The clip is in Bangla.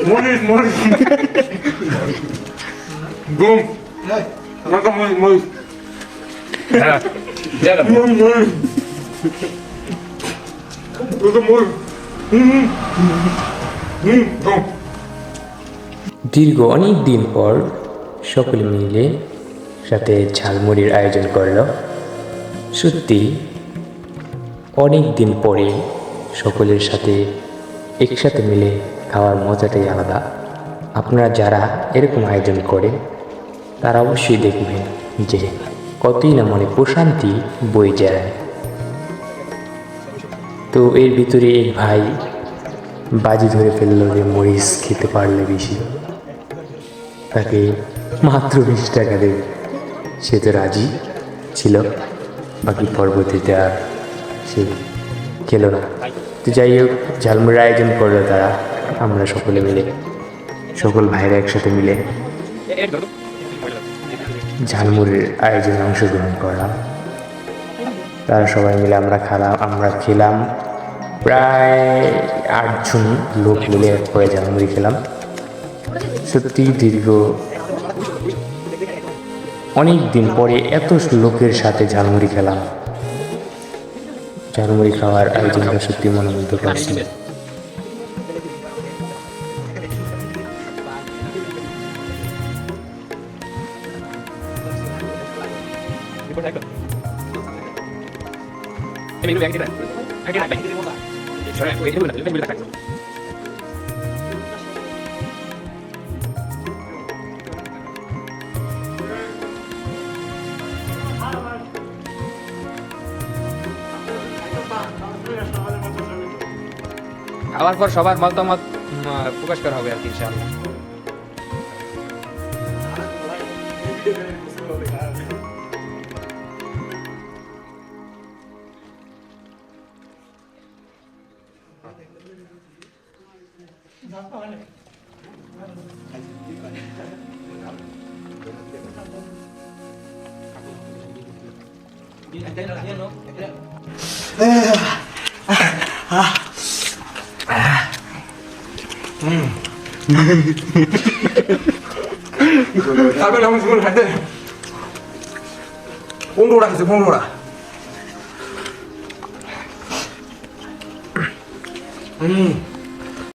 মরিচ মরিচ গম নাকা মরিচ মরিচ হ্যাঁ জায়গা মরিচ মরিচ ওটা মরিচ গম দীর্ঘ অনেক দিন পর সকলে মিলে সাথে ঝালমুড়ির আয়োজন করল। সত্যি অনেক দিন পরে সকলের সাথে একসাথে মিলে খাওয়ার মজাটাই আলাদা। আপনারা যারা এরকম আয়োজন করেন তারা অবশ্যই দেখবেন যে কতই না মনে প্রশান্তি বয়ে যায়। তো এর ভিতরে এক ভাই বাজি ধরে ফেললো যে মরিচ খেতে পারলে বেশি তাকে মাত্র 20 টাকা দেবে। সে তো রাজি ছিল, বাকি পরবর্তীতে আর সে খেলো না। তো যাই হোক, ঝালমুড়ির আয়োজন করলো তারা, আমরা সকলে মিলে, সকল ভাইরা একসাথে মিলে ঝালমুড়ির আয়োজনে অংশগ্রহণ করলাম। তারা সবাই মিলে আমরা খেলাম, প্রায় 8 জন লোক মিলে পরে ঝালমুড়ি খেলাম। সত্যি দীর্ঘ অনেক দিন পরে এত লোকের সাথে ঝালমুড়ি খেলাম। ঝালমুড়ি খাওয়ার আয়োজনটা সত্যি মনোমুগ্ধ করছে। খাওয়ার পর সবার মতামত প্রকাশ করা হবে আর কি ইনশাআল্লাহ। তারপরে আমি শুনুন খাইতে পনেরোটা খেয়েছে 15টা।